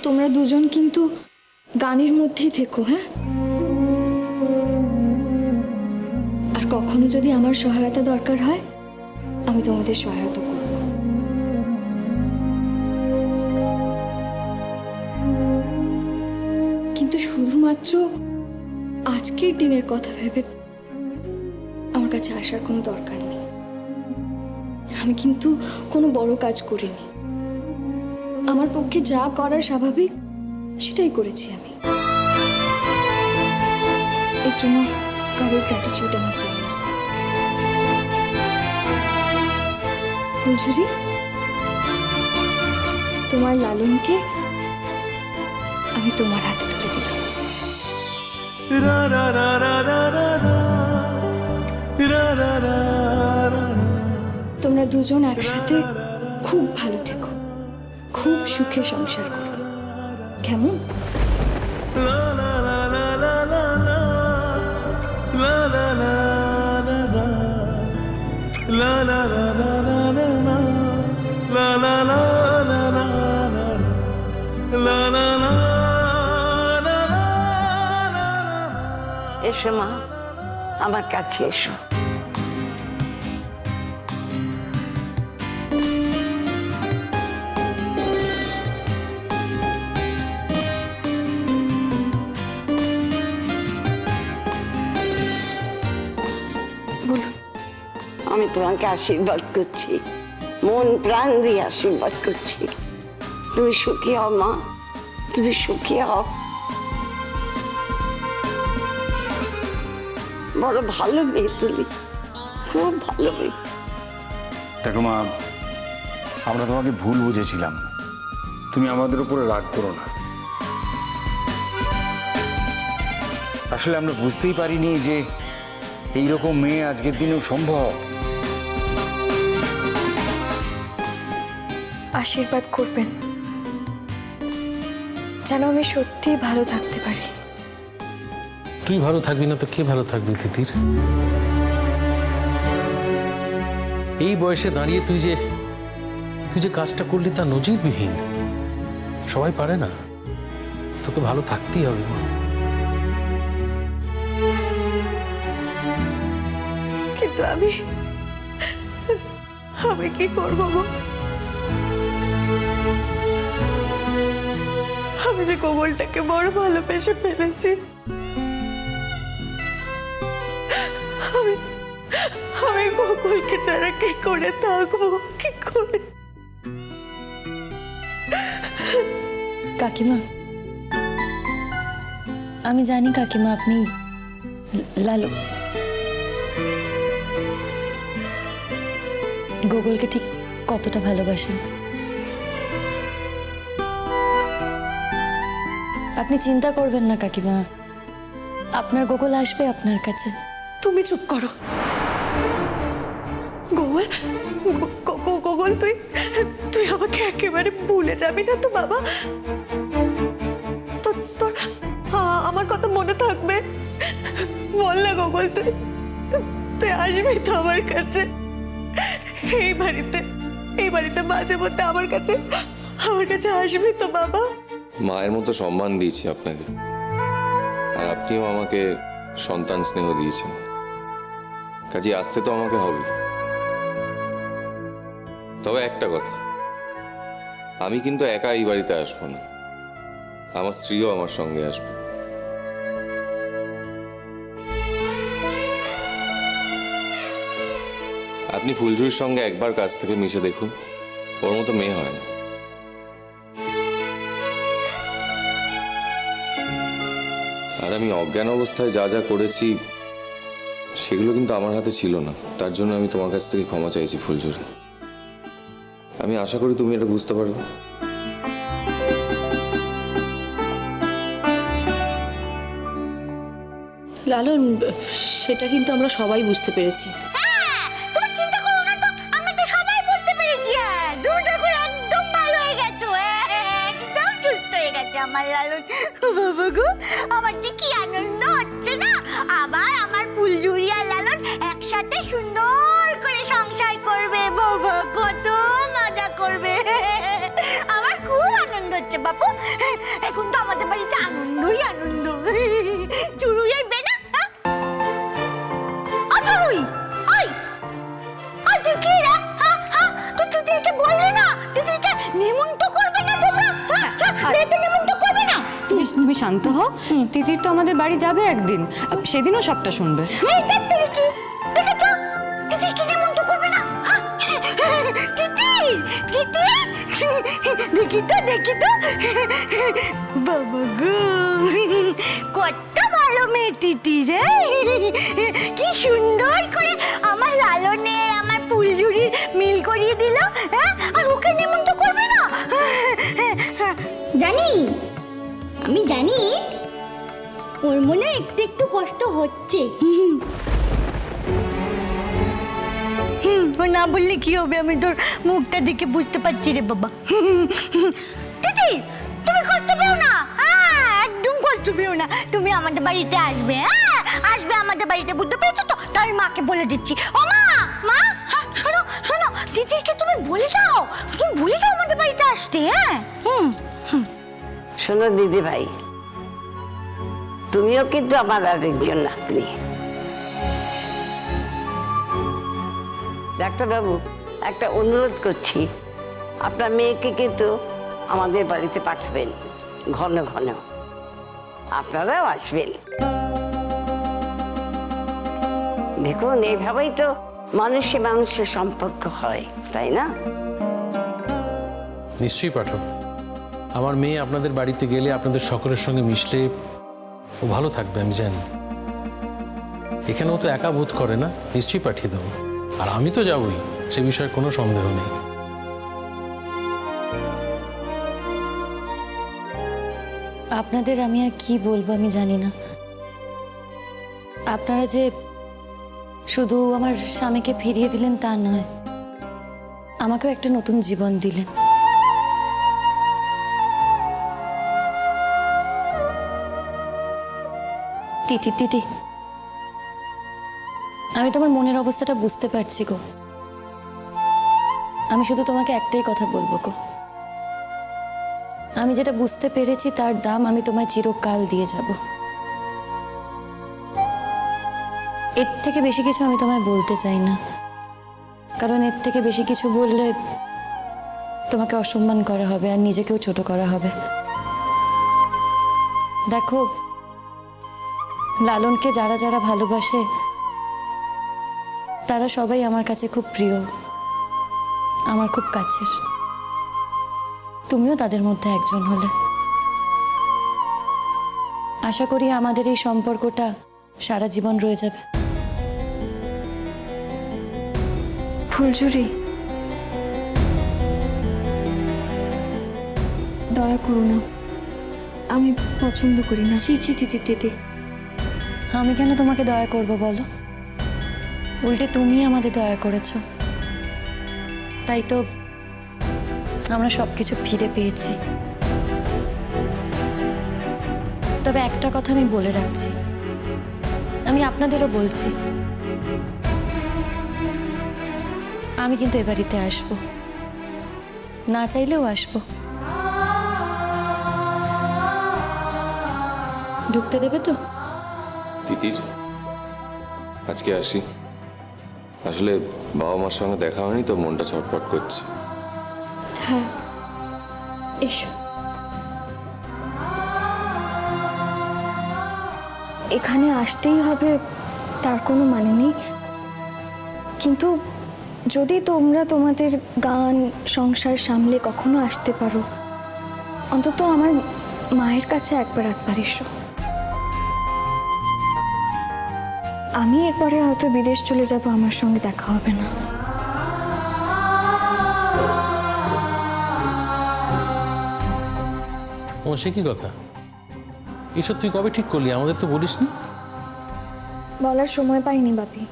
তোমরা দুজন কিন্তু গানের মধ্যেই থেকো, হ্যাঁ? আর কখনো যদি আমার সহায়তা দরকার হয় আমি তোমাদের সহায়তা করব। কিন্তু শুধুমাত্র আজকের দিনের কথা ভেবে আমার কাছে আসার কোনো দরকার নেই। আমি কিন্তু কোনো বড় কাজ করিনি। আমার পক্ষে যা করা স্বাভাবিক সেটাই করেছি আমি। এর জন্য কারোর গ্র্যাটিটিউড আমার চাই না। ফুলঝুরি, তোমার লালনকে আমি তোমার হাতে তুলে দিলাম। তোমরা দুজন একসাথে খুব ভালো থেকো, খুব সুখে সংসার করো, কেমন? এসো মা, আমার কাছে এসো। বলুন। আমি তোমাকে আশীর্বাদ করছি, মন প্রাণ দিয়ে আশীর্বাদ করছি। তুমি সুখী হও মা, তুমি সুখী হও। বড় ভালো মেয়ে তুমি, খুব ভালো মেয়ে। দেখো মা, আমরা তোমাকে ভুল বুঝেছিলাম, তুমি আমাদের উপরে রাগ করো না। আসলে আমরা বুঝতেই পারিনি যে এইরকম মেয়ে আজকের দিনেও সম্ভব। আশীর্বাদ করবেন যেন আমি সত্যিই ভালো থাকতে পারি। তুই ভালো থাকবি না তো কে ভালো থাকবি তিতির? এই বয়সে দাঁড়িয়ে তুই যে কাজটা করলি তা নজিরবিহীন। সবাই পারে না, তোকে ভালো থাকতেই হবে মা। কিন্তু আমি কি করবো গো? আমি যে কোমলটাকে বড় ভালোবেসে ফেলেছি। আমি গোকুলকে ছাড়া কি করে থাকবো, কি করে? কাকিমা, আমি জানি কাকিমা আপনি লালু গোকুলকে ঠিক কতটা ভালোবাসেন। আপনি চিন্তা করবেন না কাকিমা, আপনার গোকুল আসবে আপনার কাছে। তুমি চুপ করো গোকুল। গোকুল, তুই আমাকে একেবারে ভুলে যাবি না তো বাবা? তোর আমার কথা মনে থাকবে? বল না গোকুল, তুই আসবি তো আমার কাছে? এই বাড়িতে মাঝে মধ্যে আমার কাছে আসবি তো বাবা? মায়ের মতো সম্মান দিয়েছি আপনাকে, আর আপনিও আমাকে সন্তান স্নেহ দিয়েছেন, কাজে আসতে তো আমাকে হবে। তবে একটা কথা, আমি কিন্তু একা এই বাড়িতে আসবো না, আমার স্ত্রীও আমার সঙ্গে আসবে। আপনি ফুলঝুরির সঙ্গে একবার কাছ থেকে মিশে দেখুন, ওর মতো মেয়ে হয় না। আর আমি অজ্ঞান অবস্থায় যা যা করেছি সেগুলো কিন্তু আমার হাতে ছিল না, তার জন্য আমি তোমার কাছ থেকে ক্ষমা চাইছি ফুলঝুরি। আমি আশা করি তুমি এটা বুঝতে পারবে। লালন, সেটা কিন্তু আমরা সবাই বুঝতে পেরেছি। আমার লালন বাবা গো, আমার যে কি আনন্দ হচ্ছে না। আবার আমার ফুলঝুরি আর লালন একসাথে সুন্দর করে সংসার করবে। বাবা কত মজা করবে, আমার খুব আনন্দ হচ্ছে বাপু। বিয়েতে নিমন্ত্রণ করবে না? তুমি শান্ত হও, তিতির তো আমাদের বাড়ি যাবে একদিন, সেদিনও সবটা শুনবে। এই দেখ কি দেখো তো, দিদি কি নিমন্ত্রণ করবে না? দিদি দিদি দেখি তো বাবা গো, কত ভালো মেয়ে তিতি রে, কি সুন্দর করে আমার লালনে আমার ফুলঝুরি মিল করিয়ে দিল। হ্যাঁ, আর ওকে নিমন্ত্রণ করবে না? জানি, আমি জানি ওর মনে একটু একটু কষ্ট হচ্ছে। ও না বললে কি হবে, আমি তোর মুখটা দেখে বুঝতে পারছি রে বাবা। দিদি তুমি কষ্ট পেও না, একদম কষ্ট পেও না, তুমি আমাদের বাড়িতে আসবে। হ্যাঁ, আসবে আমাদের বাড়িতে, বুঝতে পেরেছো তো? তার মাকে বলে দিচ্ছি। ও মা, মা শোনো শোনো, দিদিকে তুমি বলে দাও, তুমি বলে দাও আমাদের বাড়িতে আসতে। হ্যাঁ, শোনো দিদি ভাই, তুমিও কিন্তু আমার আরেকজন নাতনি। ডাক্তারবাবু, একটা অনুরোধ করছি, আপনার মেয়েকে কিন্তু আমাদের বাড়িতে পাঠাবেন ঘন ঘন, আপনারাও আসবেন। দেখুন, এইভাবেই তো মানুষে মানুষের সম্পর্ক হয়, তাই না? নিশ্চয়ই পাঠাবো। আমার মেয়ে আপনাদের বাড়িতে গেলে আপনাদের সকলের সঙ্গে মিশলে ও ভালো থাকবে, আমি জানি। এখানেও তো একা বোধ করে না, নিশ্চয়ই পাঠিয়ে দেবো। আর আমি তো যাবই, সে বিষয়ে কোনো সন্দেহ নেই। আপনাদের আমি আর কি বলবো আমি জানি না। আপনারা যে শুধু আমার স্বামীকে ফিরিয়ে দিলেন তা নয়, আমাকেও একটা নতুন জীবন দিলেন। তিতি তিতি, আমি তোমার মনের অবস্থাটা বুঝতে পারছি গো। আমি শুধু তোমাকে একটাই কথা বলবো গো, আমি যেটা বুঝতে পেরেছি তার দাম আমি তোমায় চিরকাল দিয়ে যাব। এর থেকে বেশি কিছু আমি তোমায় বলতে চাই না, কারণ এর থেকে বেশি কিছু বললে তোমাকে অসম্মান করা হবে আর নিজেকেও ছোট করা হবে। দেখো, লালনকে যারা যারা ভালোবাসে তারা সবাই আমার কাছে খুব প্রিয়, আমার খুব কাছের। তুমিও তাদের মধ্যে একজন হলে। আশা করি আমাদের এই সম্পর্কটা সারা জীবন রয়ে যাবে। ফুলঝুরি, দয়া করো না, আমি পছন্দ করি না। ছি ছি তিতি তিতি, আমি কেন তোমাকে দয়া করব বলো? উল্টে তুমি আমাদের দয়া করেছো, তাই তো আমরা সবকিছু ফিরে পেয়েছি। তবে একটা কথা আমি বলে রাখছি, আমি আপনাদেরও বলছি, আমি কিন্তু এ বাড়িতে আসবো, না চাইলেও আসবো। ঢুকতে দেবে তো? তিতির, আজকে আসি। আসলে বাবা মার সঙ্গে দেখা হয়নি তো, মনটা ছটফট করছে। হ্যাঁ, এসো। এখানে আসতেই হবে তার কোনো মানে নেই, কিন্তু যদি তোমরা তোমাদের গান সংসার সামলে কখনো আসতে পারো, অন্তত আমার মায়ের কাছে একবার এসো। আমি এরপরে হয়তো বিদেশ চলে যাব, আমার সঙ্গে দেখা হবে না। ও সে কি কথা? এসব তুই কবে ঠিক করলি? আমাদের তো বলিসনি। বলার সময় পাইনি বাপি।